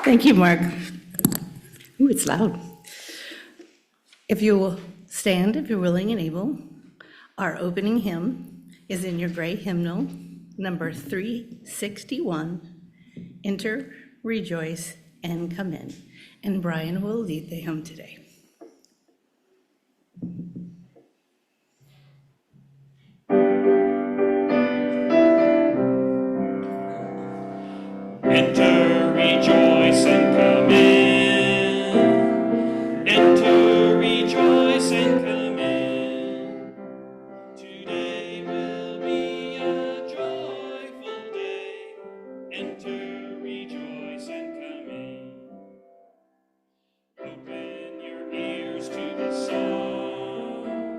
Thank you, Mark. Ooh, it's loud. If you will stand, if you're willing and able, our opening hymn is in your gray hymnal, number 361, Enter, Rejoice, and Come In. And Brian will lead the hymn today. Enter, rejoice, and come in. Enter, rejoice, and come in. Today will be a joyful day. Enter, rejoice, and come in. Open your ears to the song.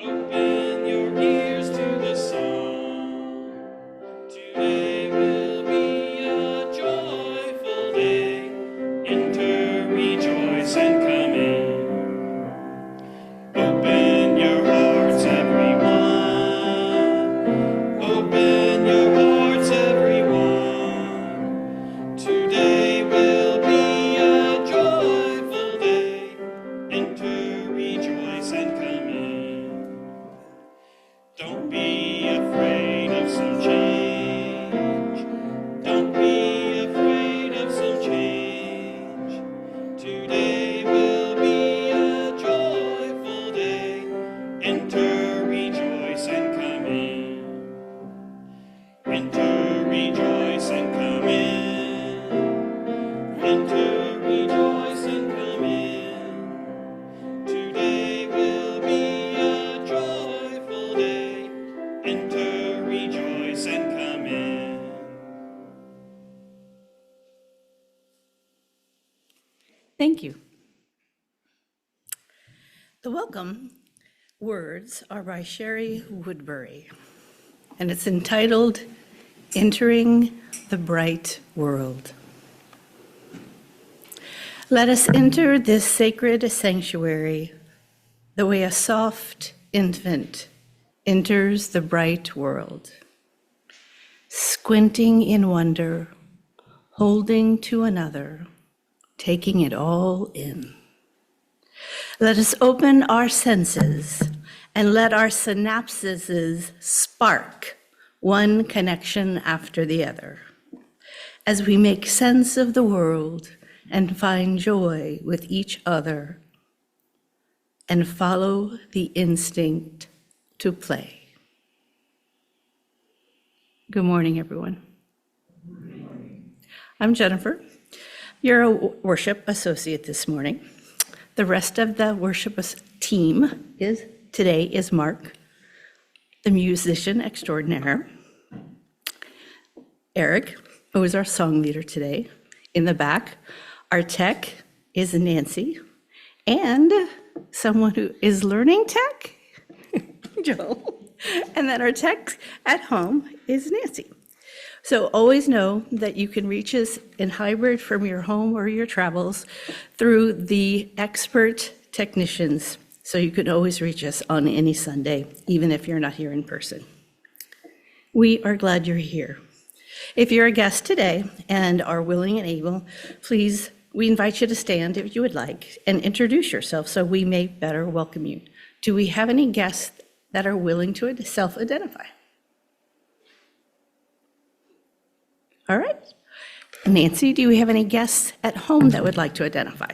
Open your ears to the song. Today will be a joyful day. Enter, rejoice, and come in. Open your hearts, everyone. Open your hearts, everyone. Today will be a joyful day. Enter, rejoice, and come in. Don't be afraid of some change. Don't be afraid of some change. Today will be a joyful day. Enter, rejoice, and come in. Enter, rejoice, and come in. Enter, rejoice, and come in. Today will be a joyful day. Enter, rejoice, and come in. Thank you. The welcome words are by Sherry Woodbury, and it's entitled Entering the Bright World. Let us enter this sacred sanctuary the way a soft infant enters the bright world, squinting in wonder, holding to another, taking it all in. Let us open our senses and let our synapses spark one connection after the other as we make sense of the world and find joy with each other and follow the instinct to play. Good morning, everyone. I'm Jennifer. You're a worship associate this morning. The rest of the worship team today is Mark, the musician extraordinaire. Eric, who is our song leader today, in the back. Our tech is Nancy, and someone who is learning tech, Joe. And then our tech at home is Nancy. So always know that you can reach us in hybrid from your home or your travels through the expert technicians. So you can always reach us on any Sunday, even if you're not here in person. We are glad you're here. If you're a guest today and are willing and able, please, we invite you to stand if you would like and introduce yourself so we may better welcome you. Do we have any guests that are willing to self-identify? All right. Nancy, do we have any guests at home that would like to identify?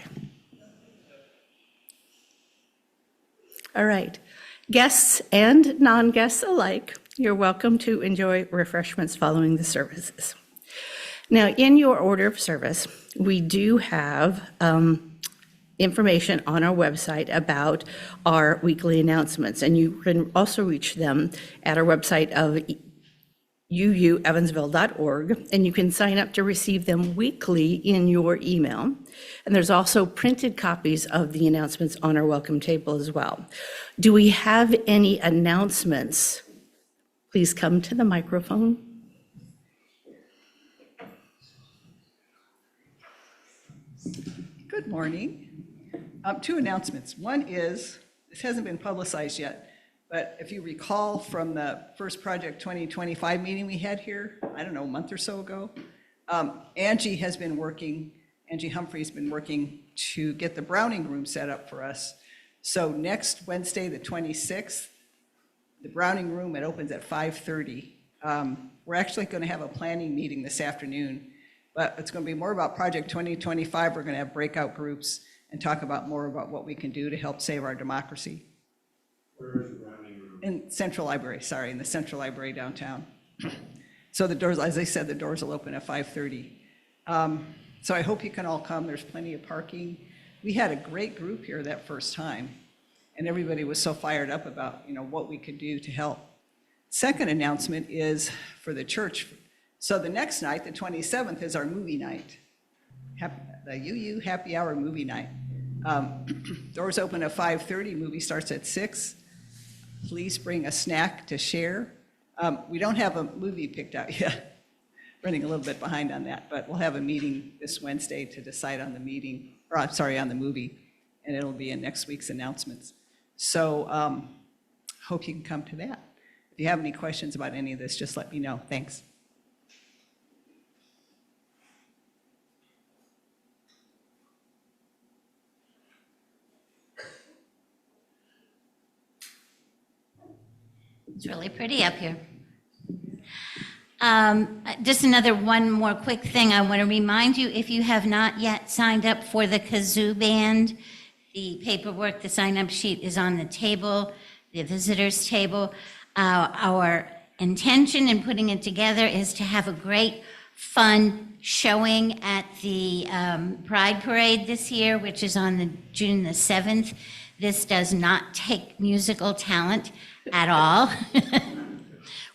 All right. Guests and non-guests alike, you're welcome to enjoy refreshments following the services. Now, in your order of service, we do have information on our website about our weekly announcements, and you can also reach them at our website of uuevansville.org, and you can sign up to receive them weekly in your email. And there's also printed copies of the announcements on our welcome table as well. Do we have any announcements? Please come to the microphone. Good morning. Two announcements. One is, this hasn't been publicized yet, but if you recall from the first Project 2025 meeting we had here, I don't know, a month or so ago, Angie Humphrey's been working to get the Browning room set up for us. So next Wednesday, the 26th, the Browning room, it opens at 5:30. We're actually going to have a planning meeting this afternoon, but it's going to be more about Project 2025. We're going to have breakout groups and talk about more about what we can do to help save our democracy. Where is the Browning room? In Central Library, in the Central Library downtown. So the doors, as I said, the doors will open at 5:30. So I hope you can all come. There's plenty of parking. We had a great group here that first time, and everybody was so fired up about, what we could do to help. Second announcement is for the church. So the next night, the 27th, is our movie night. The UU Happy Hour movie night. Doors open at 5:30, movie starts at 6. Please bring a snack to share. We don't have a movie picked out yet. Running a little bit behind on that, but we'll have a meeting this Wednesday to decide on the on the movie, and it'll be in next week's announcements. So hope you can come to that. If you have any questions about any of this, just let me know. Thanks. It's really pretty up here. Just one more quick thing. I want to remind you, if you have not yet signed up for the kazoo band, the paperwork, the sign-up sheet is on the table, the visitors table. Our intention in putting it together is to have a great, fun showing at the Pride Parade this year, which is on June the 7th. This does not take musical talent at all.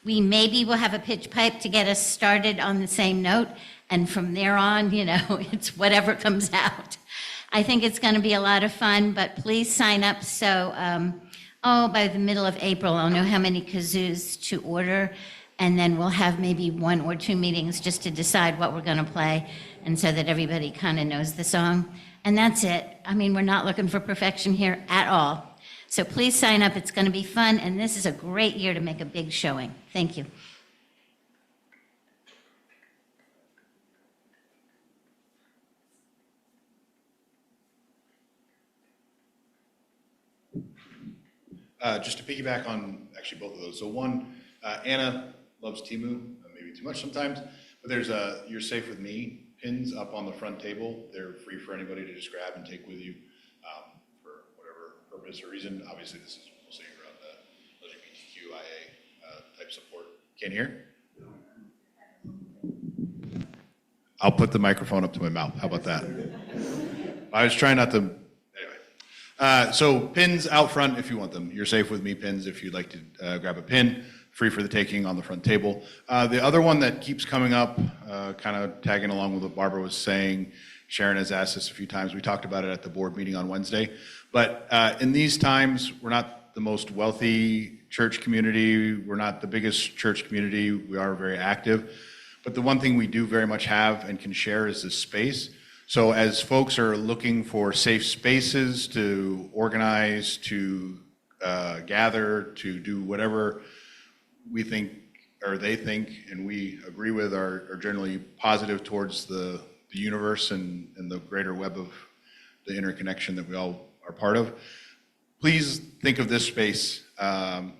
We maybe will have a pitch pipe to get us started on the same note, and from there on, it's whatever comes out. I think it's going to be a lot of fun, but please sign up so Oh, by the middle of April, I'll know how many kazoos to order, and then we'll have maybe 1 or 2 meetings just to decide what we're going to play, and so that everybody kind of knows the song. And that's it. I mean, we're not looking for perfection here at all. So please sign up. It's going to be fun, and this is a great year to make a big showing. Thank you. Just to piggyback on actually both of those. So one, Anna loves Timu, maybe too much sometimes, but there's You're Safe With Me pins up on the front table. They're free for anybody to just grab and take with you for whatever purpose or reason. Obviously, this is mostly around the LGBTQIA type support. Can't hear? I'll put the microphone up to my mouth. How about that? I was trying not to. So pins out front if you want them. You're Safe With Me pins if you'd like to grab a pin. Free for the taking on the front table. The other one that keeps coming up, kind of tagging along with what Barbara was saying, Sharon has asked us a few times. We talked about it at the board meeting on Wednesday. But in these times, we're not the most wealthy church community. We're not the biggest church community. We are very active. But the one thing we do very much have and can share is this space. So as folks are looking for safe spaces to organize, to gather, to do whatever we think or they think and we agree with are generally positive towards the universe and the greater web of the interconnection that we all are part of, please think of this space.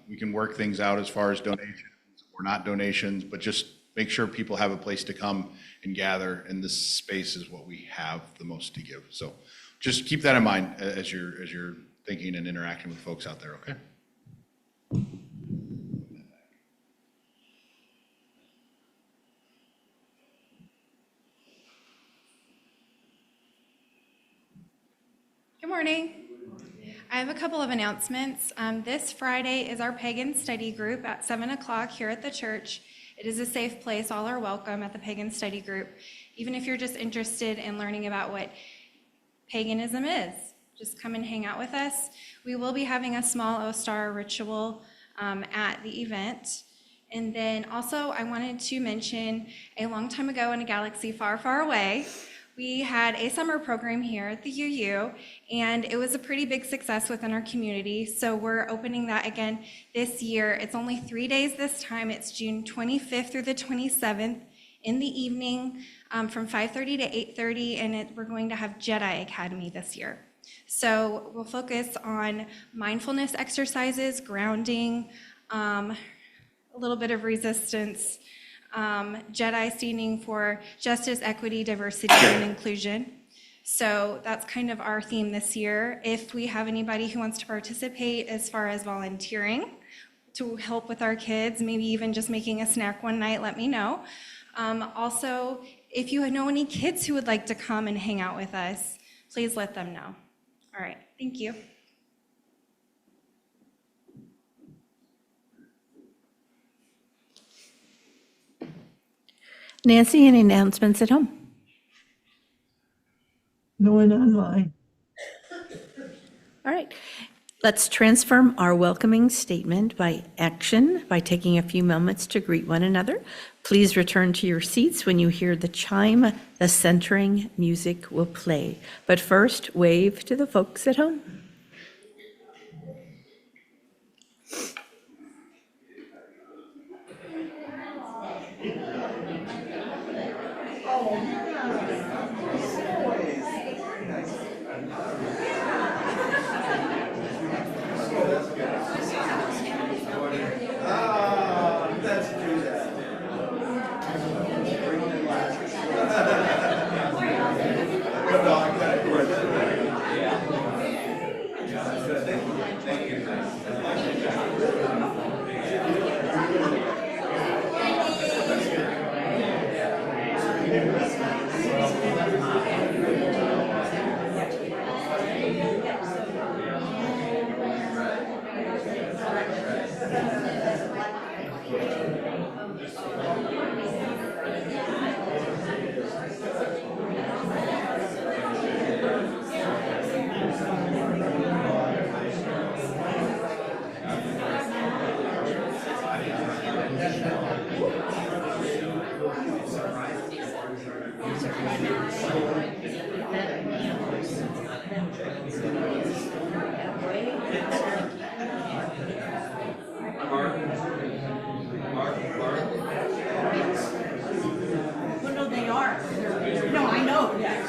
We can work things out as far as donations or not donations, but just make sure people have a place to come and gather, and this space is what we have the most to give. So just keep that in mind as you're thinking and interacting with folks out there, okay? Good morning. I have a couple of announcements. This Friday is our pagan study group at 7 o'clock here at the church. It is a safe place. All are welcome at the pagan study group. Even if you're just interested in learning about what paganism is, just come and hang out with us. We will be having a small Ostara ritual at the event. And then also I wanted to mention a long time ago in a galaxy far, far away, we had a summer program here at the UU, and it was a pretty big success within our community. So we're opening that again this year. It's only 3 days this time. It's June 25th through the 27th in the evening from 5:30 to 8:30, and we're going to have Jedi Academy this year. So we'll focus on mindfulness exercises, grounding, a little bit of resistance, Jedi standing for justice, equity, diversity, and inclusion. So that's kind of our theme this year. If we have anybody who wants to participate as far as volunteering to help with our kids, maybe even just making a snack one night, let me know. Also, if you know any kids who would like to come and hang out with us, please let them know. All right, thank you. Nancy, any announcements at home? No one online. All right. Let's transform our welcoming statement by action by taking a few moments to greet one another. Please return to your seats when you hear the chime. The centering music will play. But first, wave to the folks at home. Well, no, they are. No, I know. Yeah.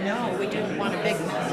No, we didn't want a big mess.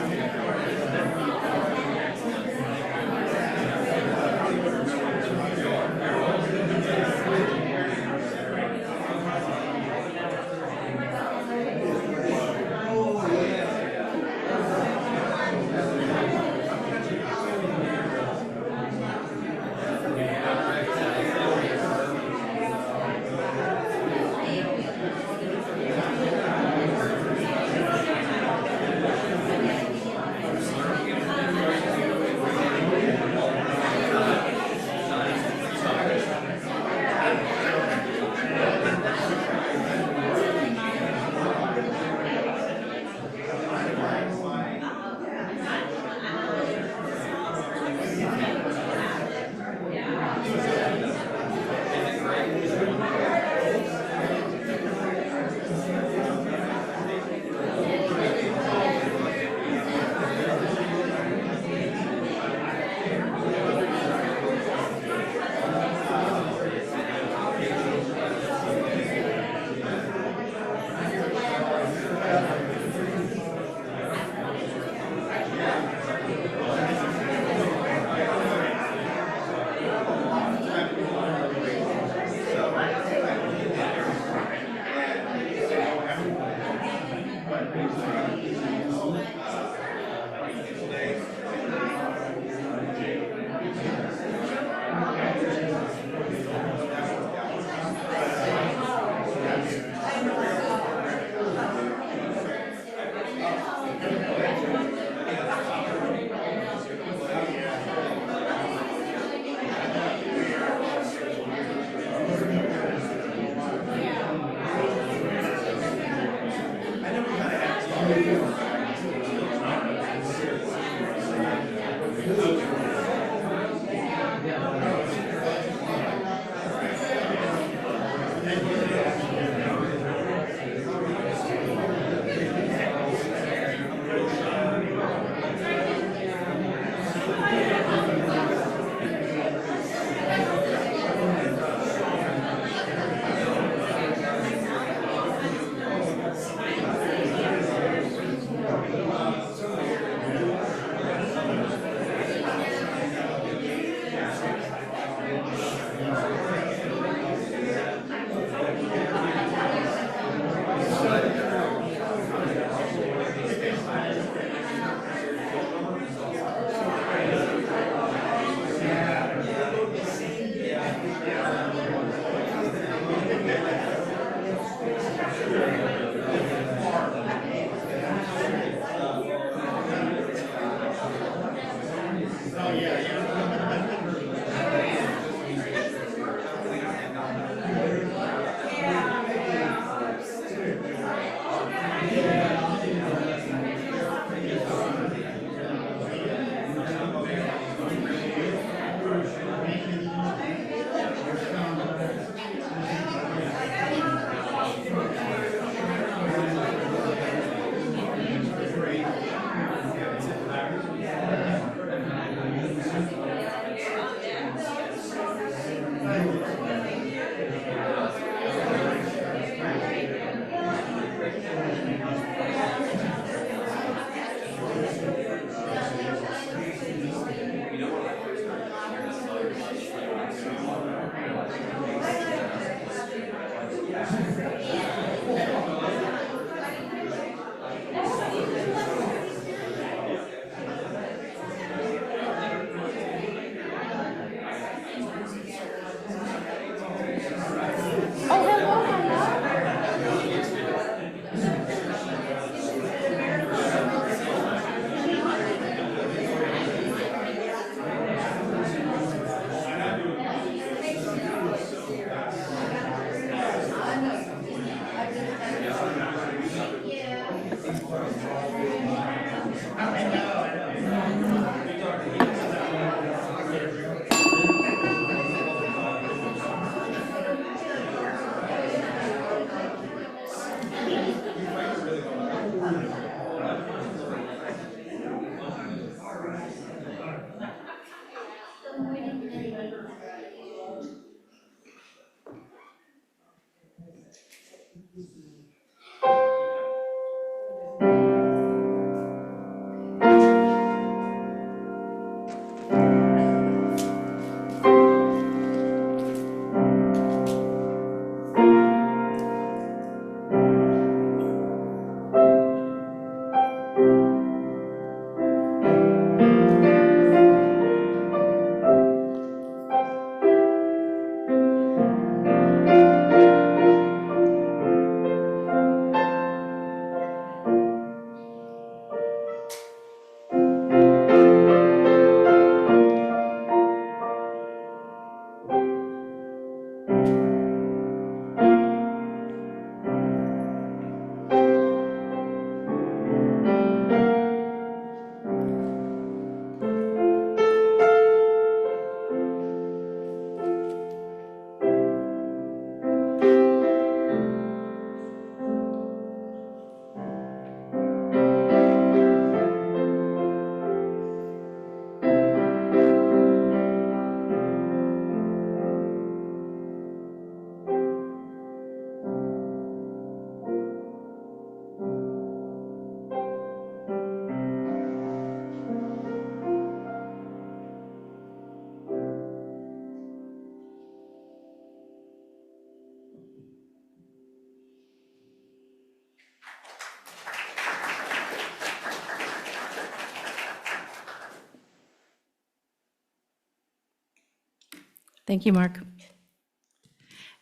Thank you, Mark.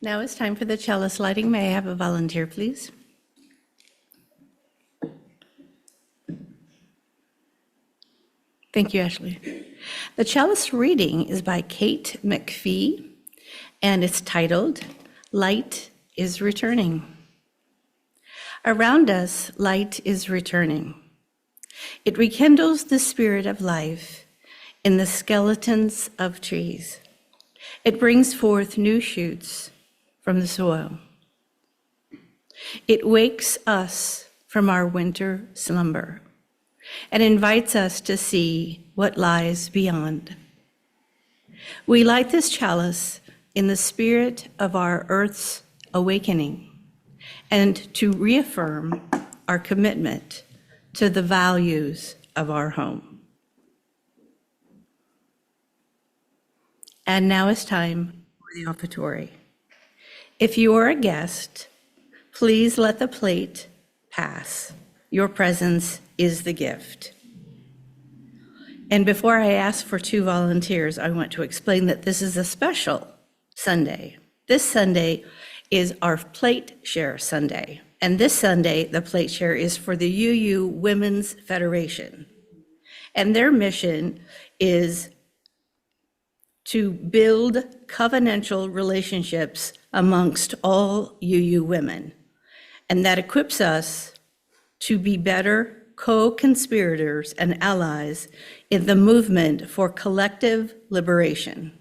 Now it's time for the chalice lighting. May I have a volunteer, please? Thank you, Ashley. The chalice reading is by Kate McPhee, and it's titled, Light is Returning. Around us, light is returning. It rekindles the spirit of life in the skeletons of trees. It brings forth new shoots from the soil. It wakes us from our winter slumber and invites us to see what lies beyond. We light this chalice in the spirit of our Earth's awakening and to reaffirm our commitment to the values of our home. And now it's time for the offertory. If you are a guest, please let the plate pass. Your presence is the gift. And before I ask for 2 volunteers, I want to explain that this is a special Sunday. This Sunday is our plate share Sunday. And this Sunday, the plate share is for the UU Women's Federation. And their mission is to build covenantal relationships amongst all UU women. And that equips us to be better co-conspirators and allies in the movement for collective liberation.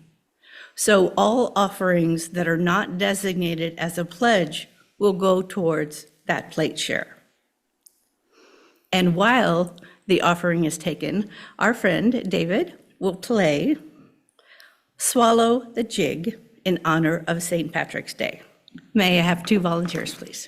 So all offerings that are not designated as a pledge will go towards that plate share. And while the offering is taken, our friend David will play Swallow the Jig in honor of St. Patrick's Day. May I have 2 volunteers, please?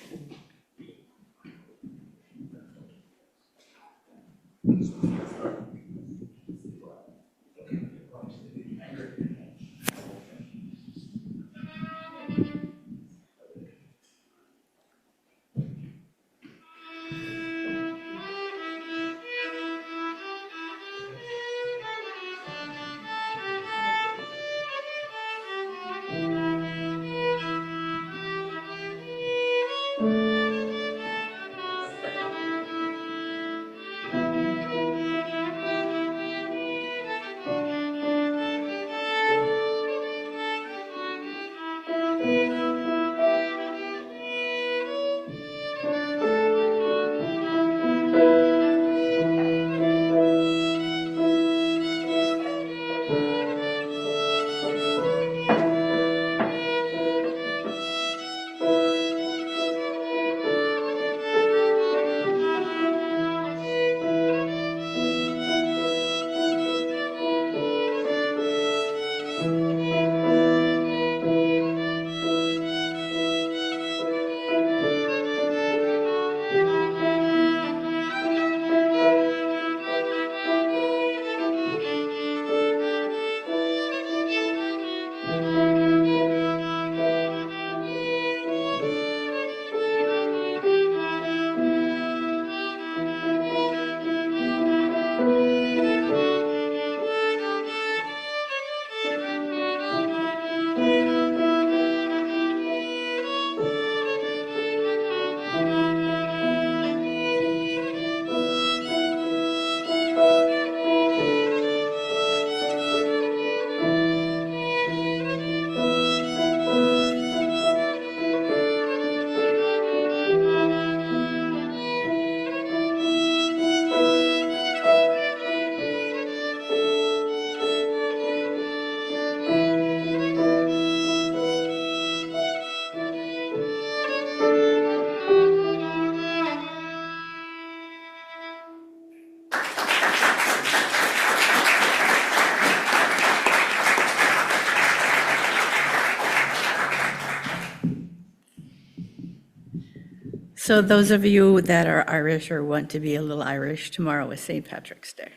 So those of you that are Irish or want to be a little Irish, tomorrow is St. Patrick's Day.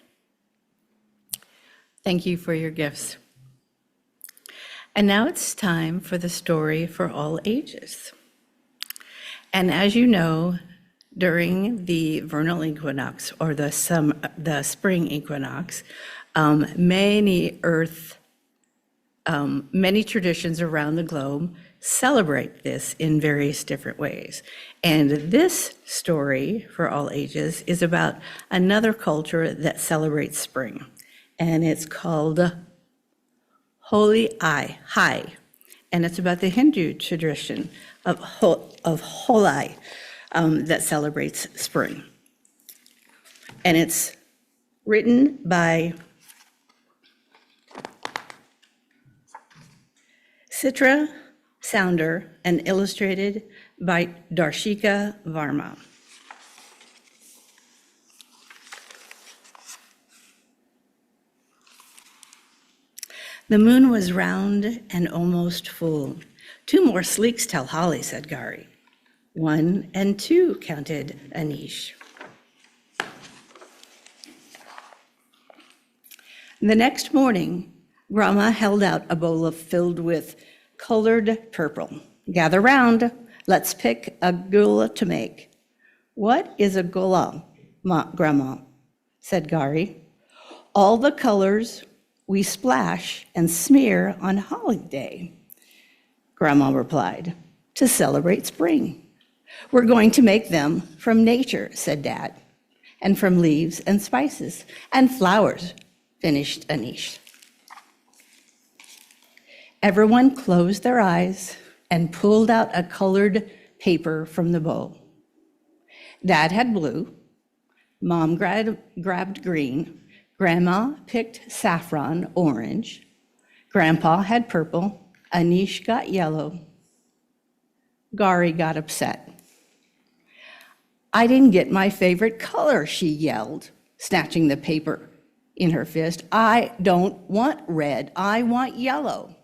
Thank you for your gifts. And now it's time for the story for all ages. And as you know, during the vernal equinox or the spring equinox, many earth Many traditions around the globe celebrate this in various different ways. And this story for all ages is about another culture that celebrates spring. And it's called Holi Hai. And it's about the Hindu tradition of Holi that celebrates spring. And it's written by Citra Sounder and illustrated by Darshika Varma. The moon was round and almost full. 2 more sleeks tell Holly, said Gari. 1 and 2, counted Anish. The next morning, Grandma held out a bowl filled with colored purple. Gather round, let's pick a gula to make. What is a gula, Grandma? Said Gari. All the colors we splash and smear on holiday, Grandma replied, to celebrate spring. We're going to make them from nature, said Dad, and from leaves and spices and flowers, finished Anish. Everyone closed their eyes and pulled out a colored paper from the bowl. Dad had blue, Mom grabbed green, Grandma picked saffron, orange, Grandpa had purple, Anish got yellow, Gari got upset. I didn't get my favorite color, she yelled, snatching the paper in her fist. I don't want red, I want yellow.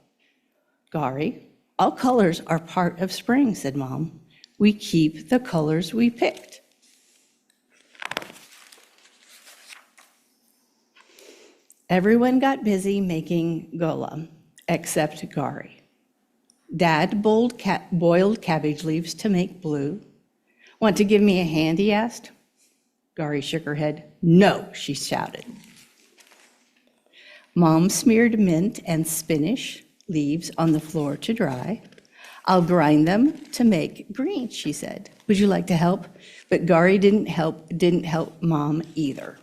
Gari, all colors are part of spring, said Mom. We keep the colors we picked. Everyone got busy making gola, except Gari. Dad boiled cabbage leaves to make blue. Want to give me a hand, he asked. Gari shook her head. No, she shouted. Mom smeared mint and spinach leaves on the floor to dry. I'll grind them to make green, she said. Would you like to help? But Gari didn't help Mom either.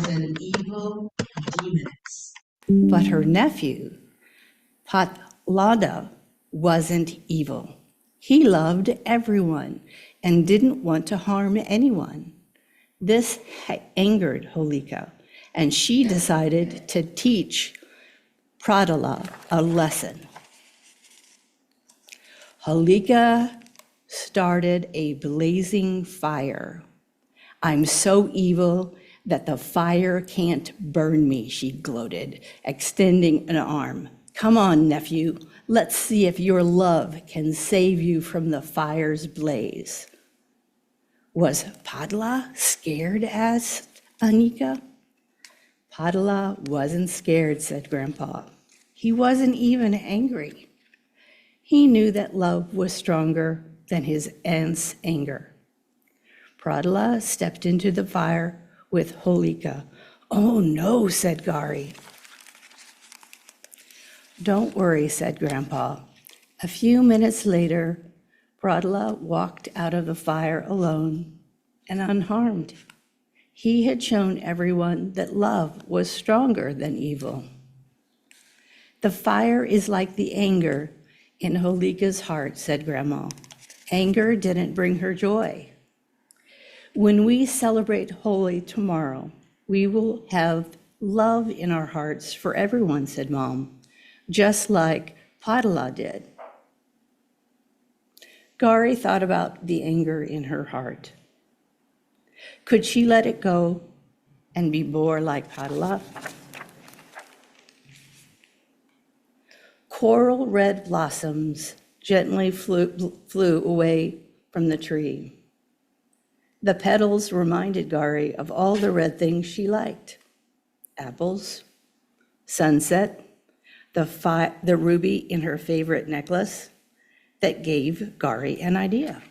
An evil demons. But her nephew, Patlada, wasn't evil. He loved everyone and didn't want to harm anyone. This angered Holika, and she decided to teach Pradala a lesson. Holika started a blazing fire. I'm so evil that the fire can't burn me, she gloated, extending an arm. Come on, nephew, let's see if your love can save you from the fire's blaze. Was Padla scared? Asked Anika. Padla wasn't scared, said Grandpa. He wasn't even angry. He knew that love was stronger than his aunt's anger. Pradla stepped into the fire with Holika. Oh no, said Gari. Don't worry, said Grandpa. A few minutes later, Pradla walked out of the fire alone and unharmed. He had shown everyone that love was stronger than evil. The fire is like the anger in Holika's heart, said Grandma. Anger didn't bring her joy. When we celebrate Holi tomorrow, we will have love in our hearts for everyone, said Mom, just like Padla did. Gari thought about the anger in her heart. Could she let it go and be more like Padala? Coral red blossoms gently flew away from the tree. The petals reminded Gari of all the red things she liked: apples, sunset, the ruby in her favorite necklace that gave Gari an idea.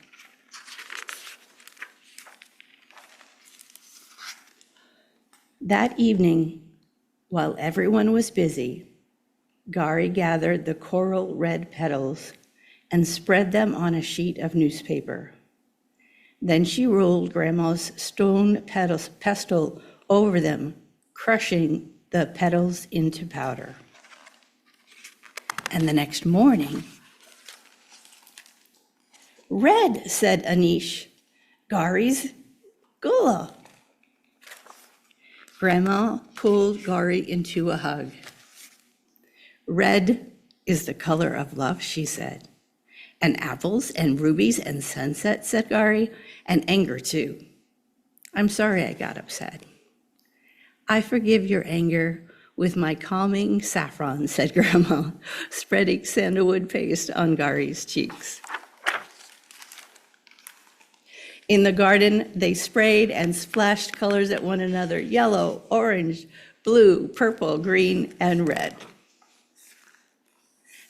That evening, while everyone was busy, Gari gathered the coral red petals and spread them on a sheet of newspaper. Then she rolled Grandma's stone pestle over them, crushing the petals into powder. And the next morning, "Red," said Anish, "Gari's gula." Grandma pulled Gari into a hug. "Red is the color of love," she said. "And apples and rubies and sunset," said Gari, "and anger too. I'm sorry I got upset." "I forgive your anger with my calming saffron," said Grandma, spreading sandalwood paste on Gari's cheeks. In the garden, they sprayed and splashed colors at one another: yellow, orange, blue, purple, green, and red.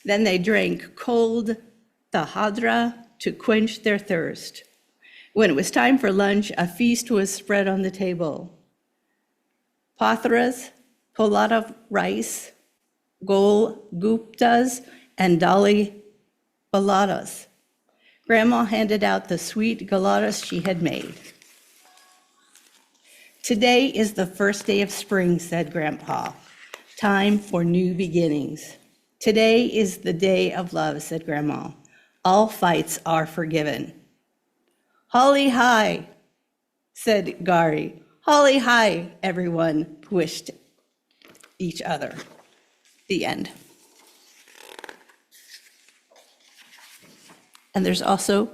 Then they drank cold tahadra to quench their thirst. When it was time for lunch, a feast was spread on the table: pathras, polata rice, gol guptas, and dali baladas. Grandma handed out the sweet galadas she had made. "Today is the first day of spring," said Grandpa. "Time for new beginnings." "Today is the day of love," said Grandma. "All fights are forgiven." "Holly high," said Gari. "Holly high," everyone wished each other. The end. And there's also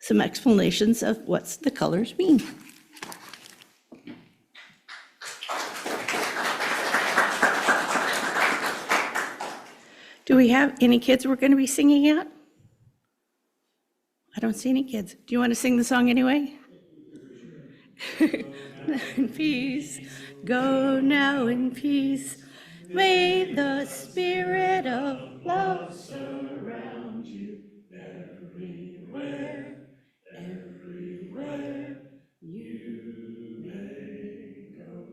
some explanations of what the colors mean. Do we have any kids we're going to be singing at? I don't see any kids. Do you want to sing the song anyway? In peace, go now in peace. May the spirit of love surround you everywhere, everywhere you may go.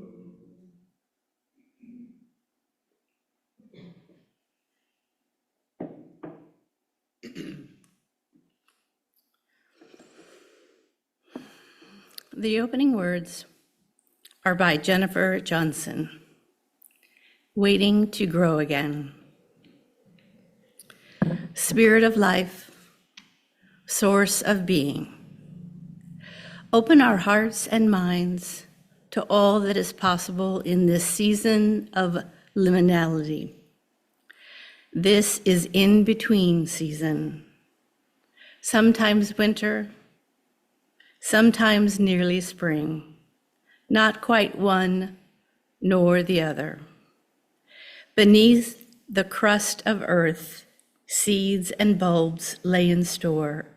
The opening words are by Jennifer Johnson. Waiting to grow again. Spirit of life, source of being, open our hearts and minds to all that is possible in this season of liminality. This is in-between season, sometimes winter, sometimes nearly spring, not quite one nor the other. Beneath the crust of earth, seeds and bulbs lay in store.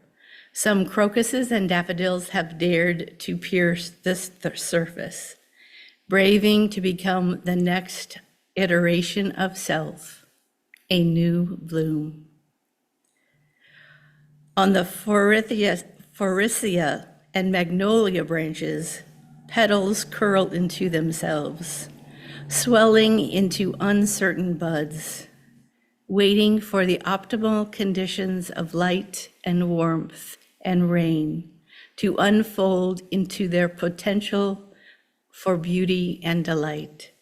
Some crocuses and daffodils have dared to pierce the surface, braving to become the next iteration of self, a new bloom. On the Forsythia and magnolia branches, petals curl into themselves, swelling into uncertain buds, waiting for the optimal conditions of light and warmth and rain to unfold into their potential for beauty and delight.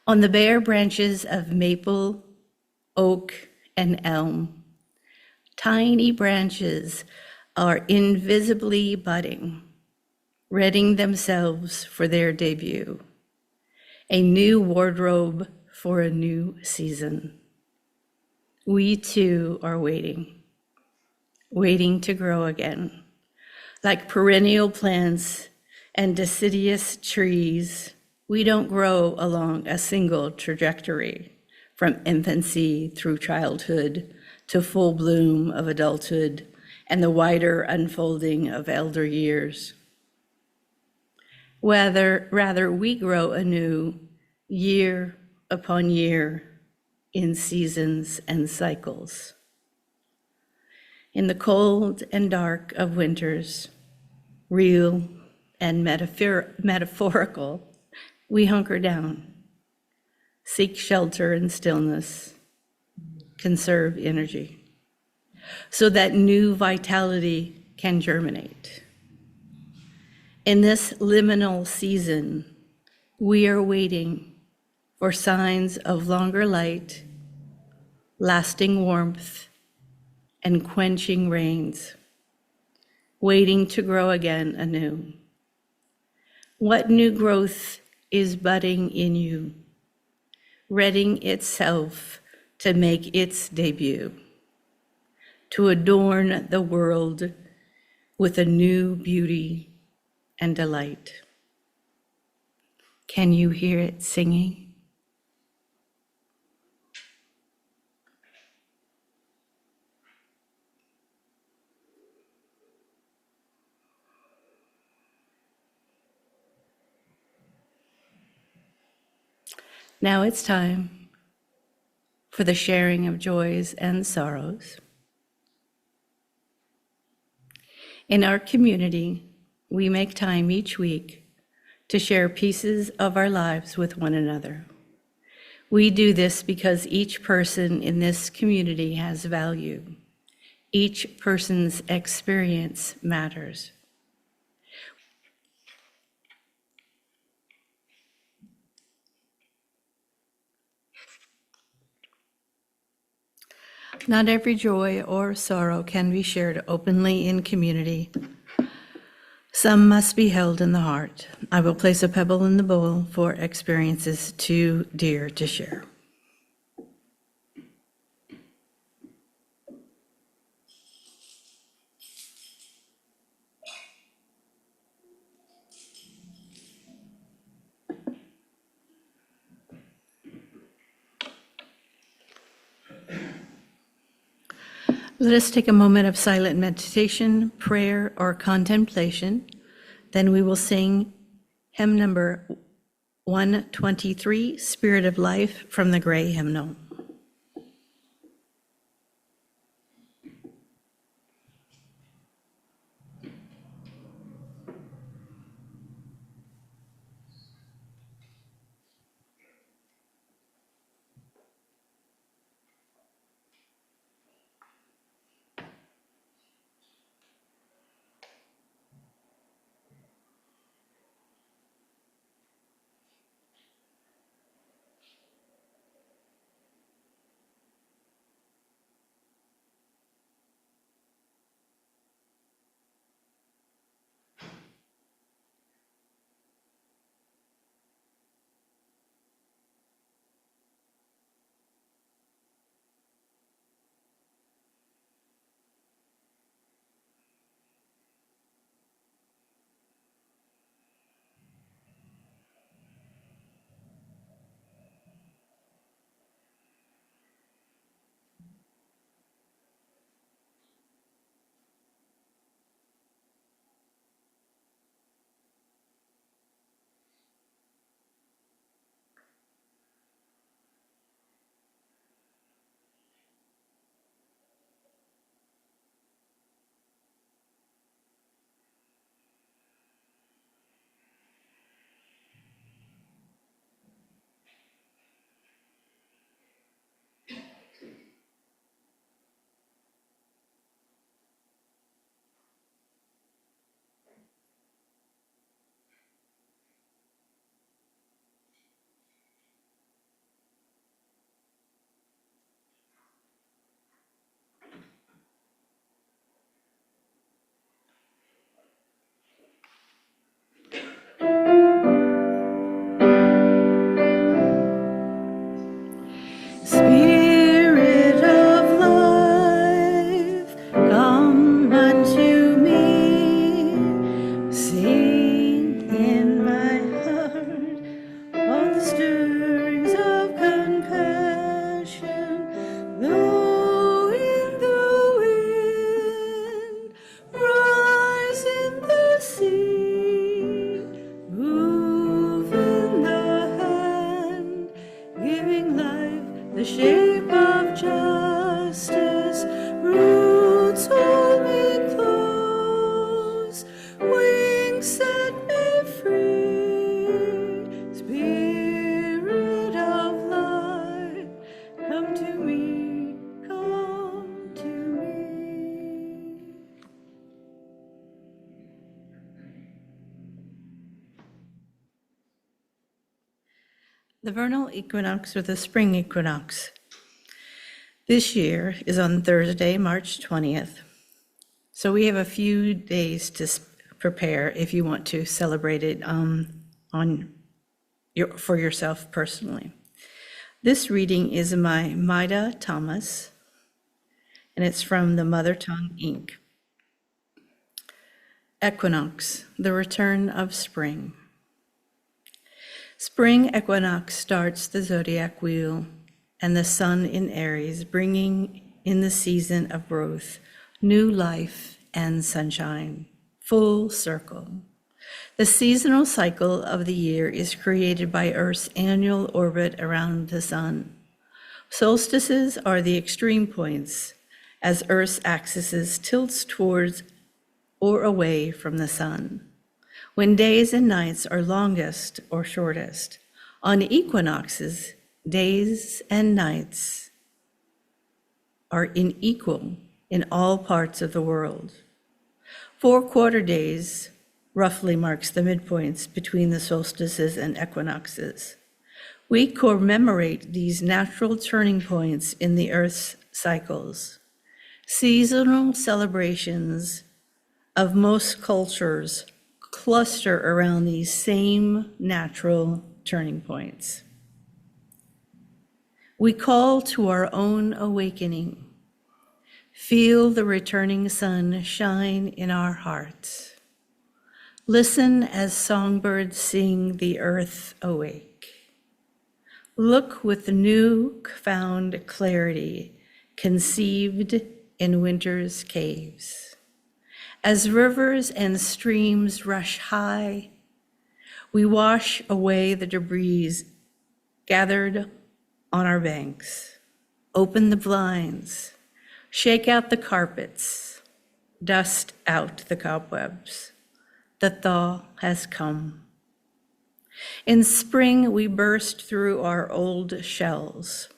On the bare branches of maple, oak, and elm, tiny branches are invisibly budding, readying themselves for their debut. A new wardrobe for a new season. We too are waiting. waiting to grow again. Like perennial plants and deciduous trees, we don't grow along a single trajectory from infancy through childhood to full bloom of adulthood and the wider unfolding of elder years. Rather, we grow anew year upon year in seasons and cycles. In the cold and dark of winters, real and metaphorical, we hunker down, seek shelter and stillness, conserve energy, so that new vitality can germinate. In this liminal season, we are waiting for signs of longer light, lasting warmth, and quenching rains, waiting to grow again anew. What new growth is budding in you, readying itself to make its debut, to adorn the world with a new beauty and delight? Can you hear it singing? Now it's time for the sharing of joys and sorrows. In our community, we make time each week to share pieces of our lives with one another. We do this because each person in this community has value. Each person's experience matters. Not every joy or sorrow can be shared openly in community. Some must be held in the heart. I will place a pebble in the bowl for experiences too dear to share. Let us take a moment of silent meditation, prayer, or contemplation. Then we will sing hymn number 123, Spirit of Life, from the Gray Hymnal. The vernal equinox or the spring equinox this year is on Thursday, March 20th. So we have a few days to prepare if you want to celebrate it for yourself personally. This reading is by Maida Thomas, and it's from the Mother Tongue Inc. Equinox, the return of spring. Spring equinox starts the zodiac wheel and the sun in Aries, bringing in the season of growth, new life and sunshine, full circle. The seasonal cycle of the year is created by Earth's annual orbit around the sun. Solstices are the extreme points as Earth's axis tilts towards or away from the sun, when days and nights are longest or shortest. On equinoxes, days and nights are unequal in all parts of the world. 4 quarter days roughly marks the midpoints between the solstices and equinoxes. We commemorate these natural turning points in the Earth's cycles. Seasonal celebrations of most cultures cluster around these same natural turning points. We call to our own awakening. Feel the returning sun shine in our hearts. Listen as songbirds sing the earth awake. Look with new found clarity conceived in winter's caves. As rivers and streams rush high, we wash away the debris gathered on our banks. Open the blinds, shake out the carpets, dust out the cobwebs. The thaw has come. In spring, we burst through our old shells.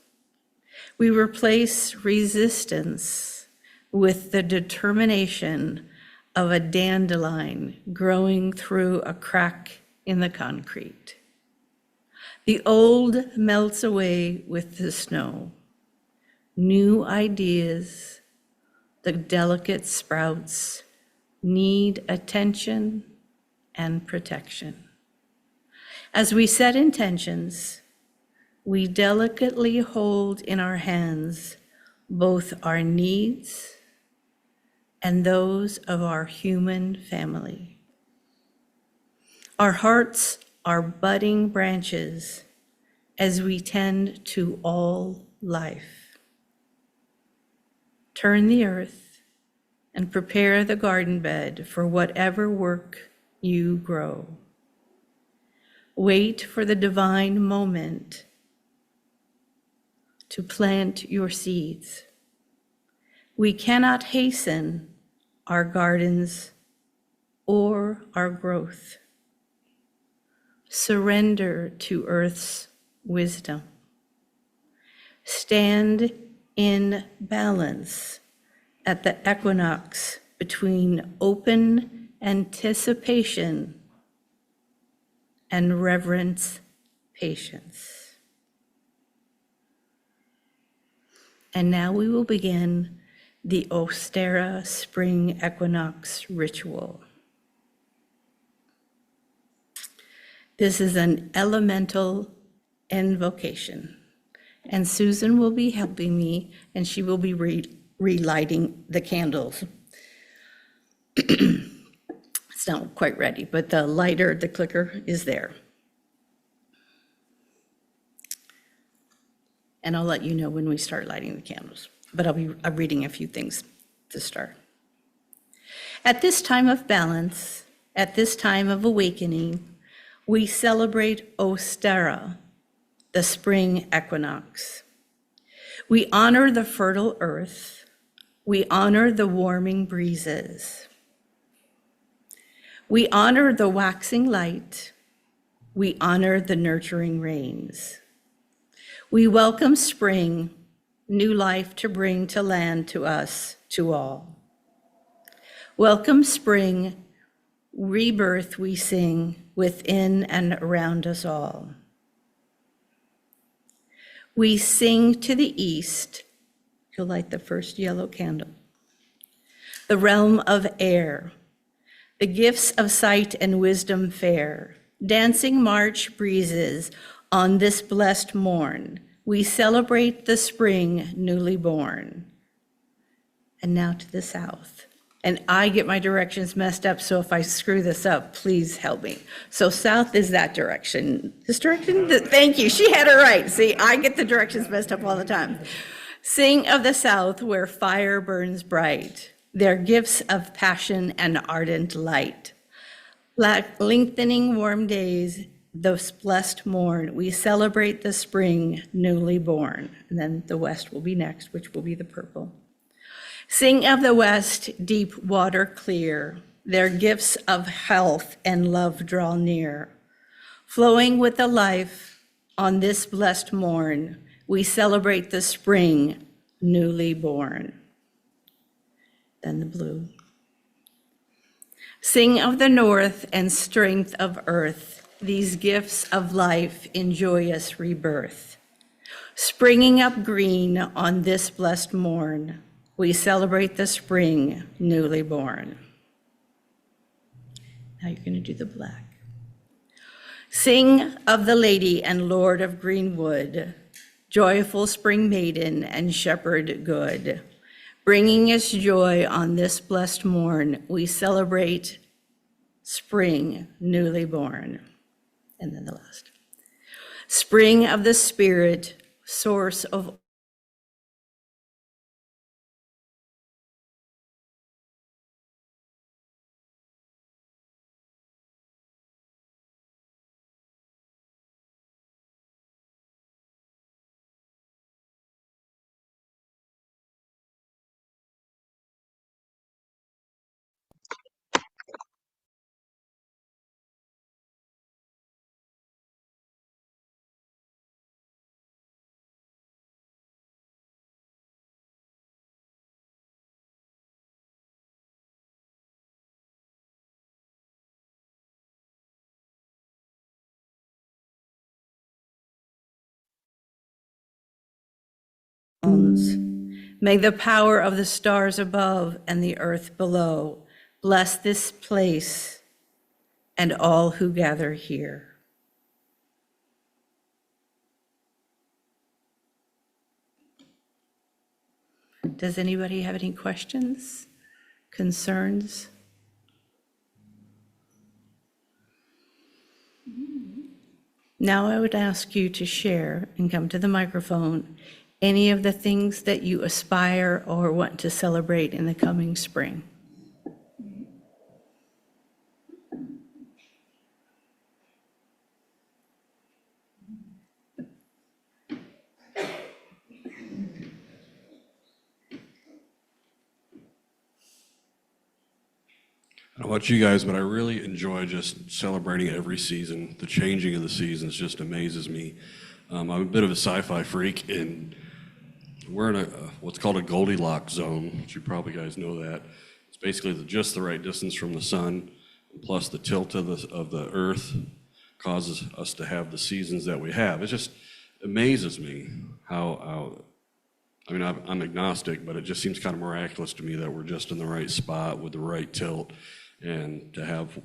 We replace resistance with the determination of a dandelion growing through a crack in the concrete. The old melts away with the snow. New ideas, the delicate sprouts, need attention and protection. As we set intentions, we delicately hold in our hands both our needs and those of our human family. Our hearts are budding branches as we tend to all life. Turn the earth and prepare the garden bed for whatever work you grow. Wait for the divine moment to plant your seeds. We cannot hasten our gardens or our growth. Surrender to earth's wisdom. Stand in balance at the equinox between open anticipation and reverent patience. And now we will begin the Ostara spring equinox ritual. This is an elemental invocation, and Susan will be helping me, and she will be relighting the candles. It's not quite ready, but the lighter, the clicker is there. And I'll let you know when we start lighting the candles, but I'll be reading a few things to start. At this time of balance, at this time of awakening, we celebrate Ostara, the spring equinox. We honor the fertile earth. We honor the warming breezes. We honor the waxing light. We honor the nurturing rains. We welcome spring, new life to bring to land to us, to all. Welcome spring, rebirth we sing within and around us all. We sing to the east. You'll light the first yellow candle. The realm of air, the gifts of sight and wisdom fair, dancing March breezes on this blessed morn. We celebrate the spring newly born. And now to the south. And I get my directions messed up, so if I screw this up, please help me. So south is that direction. This direction? Thank you, she had it right. See, I get the directions messed up all the time. Sing of the south where fire burns bright, their gifts of passion and ardent light. Lengthening warm days, this blessed morn, we celebrate the spring newly born. And then the west will be next, which will be the purple. Sing of the west, deep water clear, their gifts of health and love draw near. Flowing with the life on this blessed morn, we celebrate the spring newly born. Then the blue. Sing of the north and strength of earth, these gifts of life in joyous rebirth. Springing up green on this blessed morn, we celebrate the spring newly born. Now you're going to do the black. Sing of the lady and lord of greenwood, joyful spring maiden and shepherd good. Bringing us joy on this blessed morn, we celebrate spring newly born. And then the last. Spring of the spirit, source of May the power of the stars above and the earth below bless this place and all who gather here. Does anybody have any questions, concerns? Now I would ask you to share and come to the microphone any of the things that you aspire or want to celebrate in the coming spring. I don't know about you guys, but I really enjoy just celebrating every season. The changing of the seasons just amazes me. I'm a bit of a sci-fi freak, and we're in a what's called a Goldilocks zone, which you probably guys know that. It's basically just the right distance from the sun, plus the tilt of the earth causes us to have the seasons that we have. It just amazes me how I mean, I'm agnostic, but it just seems kind of miraculous to me that we're just in the right spot with the right tilt and to have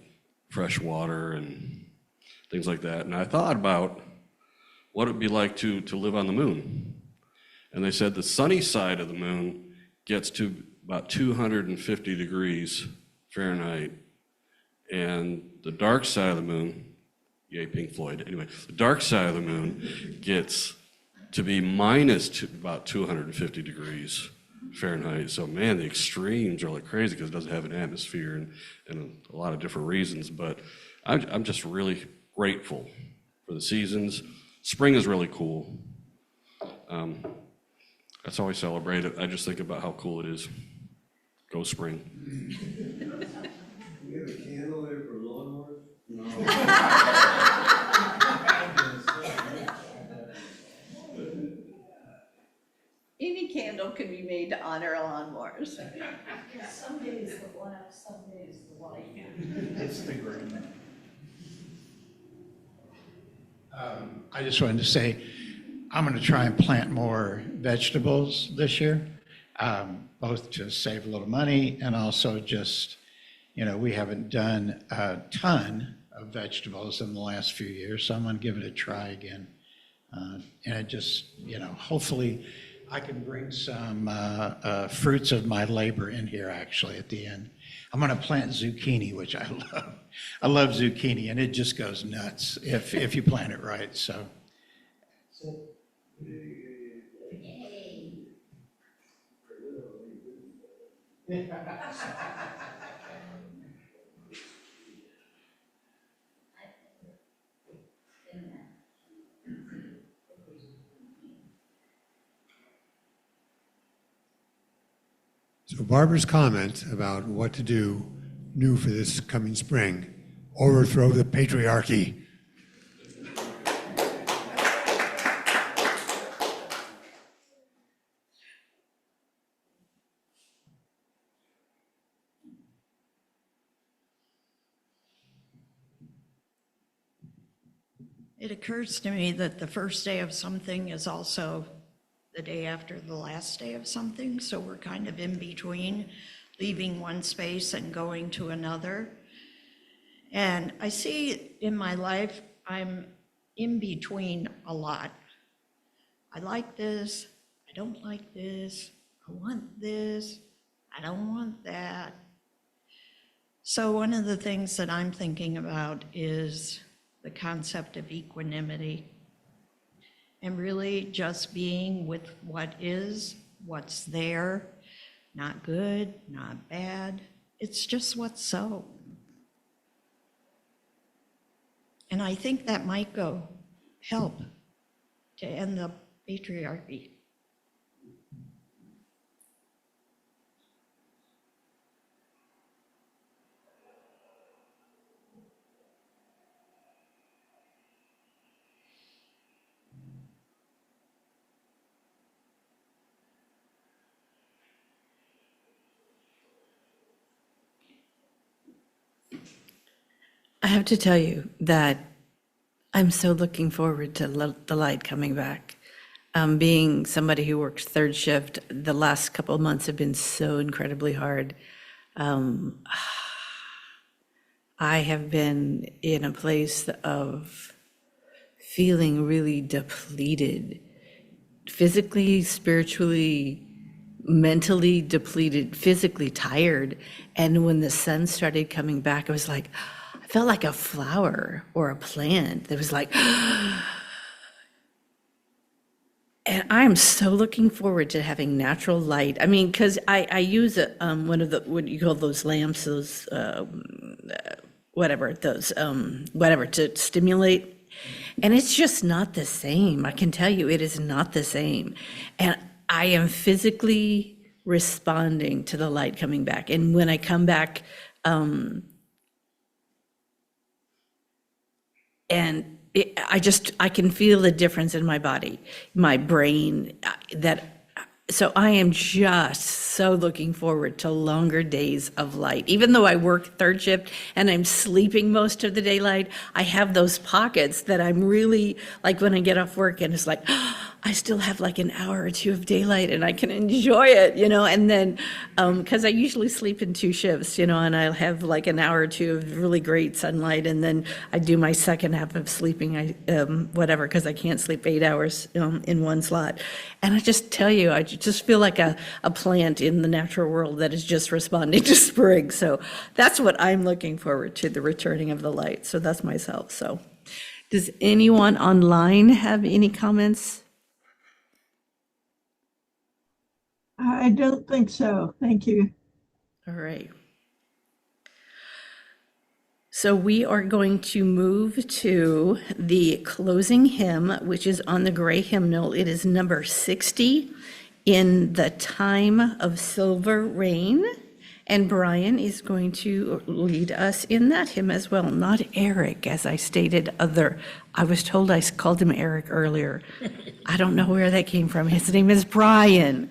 fresh water and things like that. And I thought about what it'd be like to live on the moon. And they said the sunny side of the moon gets to about 250 degrees Fahrenheit, and the dark side of the moon, yay, Pink Floyd, anyway, the dark side of the moon gets to be about 250 degrees Fahrenheit. So man, the extremes are like crazy because it doesn't have an atmosphere and a lot of different reasons. But I'm just really grateful for the seasons. Spring is really cool. That's how I celebrate it. I just think about how cool it is. Go spring. We have a candle there for lawnmowers? No. Any candle can be made to honor lawnmowers. Some days the black, some days the white. It's the green. I just wanted to say, I'm going to try and plant more vegetables this year, both to save a little money and also just, we haven't done a ton of vegetables in the last few years, so I'm going to give it a try again. And it just, hopefully I can bring some fruits of my labor in here actually at the end. I'm going to plant zucchini, which I love. I love zucchini, and it just goes nuts if you plant it right. So. So Barbara's comment about what to do new for this coming spring: overthrow the patriarchy. It occurs to me that the first day of something is also the day after the last day of something, so we're kind of in between, leaving one space and going to another. And I see in my life, I'm in between a lot. I like this, I don't like this, I want this, I don't want that. So one of the things that I'm thinking about is the concept of equanimity, and really just being with what is, what's there, not good, not bad. It's just what's so. And I think that might help to end the patriarchy. I have to tell you that I'm so looking forward to the light coming back. Being somebody who works third shift, the last couple of months have been so incredibly hard. I have been in a place of feeling really depleted, physically, spiritually, mentally depleted, physically tired. And when the sun started coming back, I was like, I felt like a flower or a plant that was like, and I'm so looking forward to having natural light. I mean, because I use one of the, what you call those lamps, those, whatever, to stimulate. And it's just not the same. I can tell you, it is not the same. And I am physically responding to the light coming back. And when I come back, and I can feel the difference in my body, my brain, so I am just so looking forward to longer days of light. Even though I work third shift and I'm sleeping most of the daylight, I have those pockets that I'm really, like when I get off work and it's like, I still have like an hour or two of daylight and I can enjoy it, and then, because I usually sleep in 2 shifts, and I'll have like an hour or two of really great sunlight, and then I do my second half of sleeping, because I can't sleep 8 hours in one slot. And I just tell you, I just feel like a plant in the natural world that is just responding to spring. So that's what I'm looking forward to, the returning of the light. So that's myself. So does anyone online have any comments? I don't think so. Thank you. All right. So we are going to move to the closing hymn, which is on the gray hymnal. It is number 60 in the Time of Silver Rain. And Brian is going to lead us in that hymn as well, not Eric, as I stated I was told I called him Eric earlier. I don't know where that came from. His name is Brian.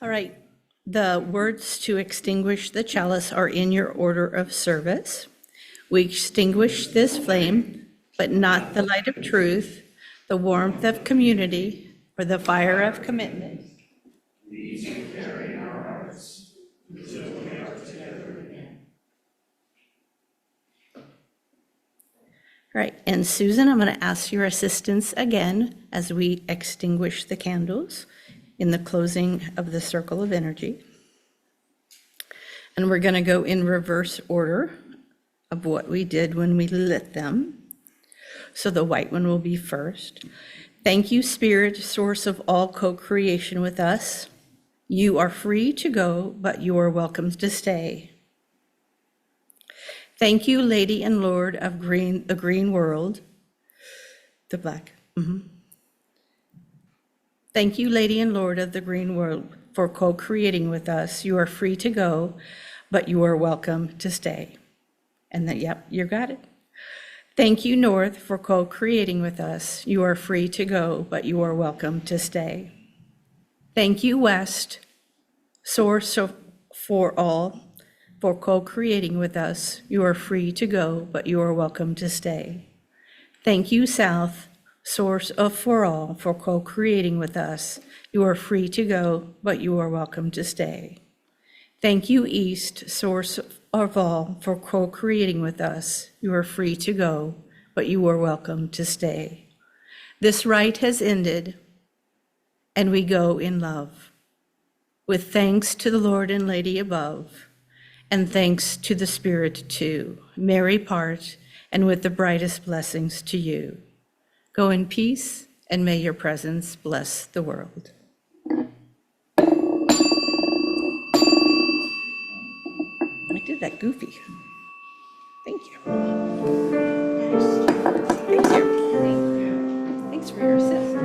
All right, the words to extinguish the chalice are in your order of service. We extinguish this flame, but not the light of truth, the warmth of community, or the fire of commitment. All right, and Susan, I'm going to ask your assistance again as we extinguish the candles in the closing of the circle of energy. And we're going to go in reverse order of what we did when we lit them. So the white one will be first. Thank you, Spirit, source of all co-creation with us. You are free to go, but you are welcome to stay. Thank you, Lady and Lord of the green world, the black. Thank you, Lady and Lord of the green world, for co-creating with us. You are free to go, but you are welcome to stay. And then, yep, you got it. Thank you, North, for co-creating with us. You are free to go, but you are welcome to stay. Thank you, West, source for all, for co-creating with us. You are free to go, but you are welcome to stay. Thank you, South, source of for all, for co-creating with us. You are free to go, but you are welcome to stay. Thank you, East, source of all, for co-creating with us. You are free to go, but you are welcome to stay. This rite has ended, and we go in love, with thanks to the Lord and Lady above, and thanks to the Spirit too. Merry part, and with the brightest blessings to you. Go in peace, and may your presence bless the world. I did that goofy. Thank you. Thank you. Thanks for your assist.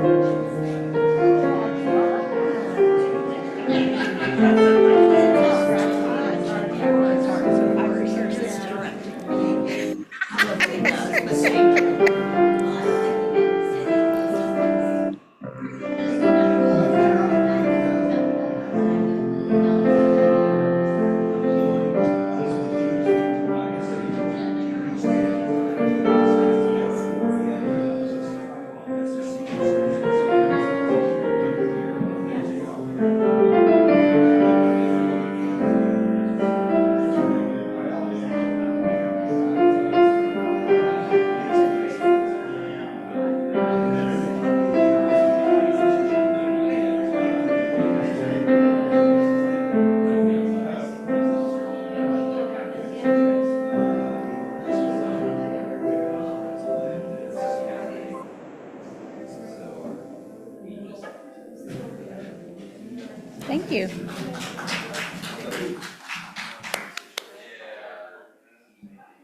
Thank you.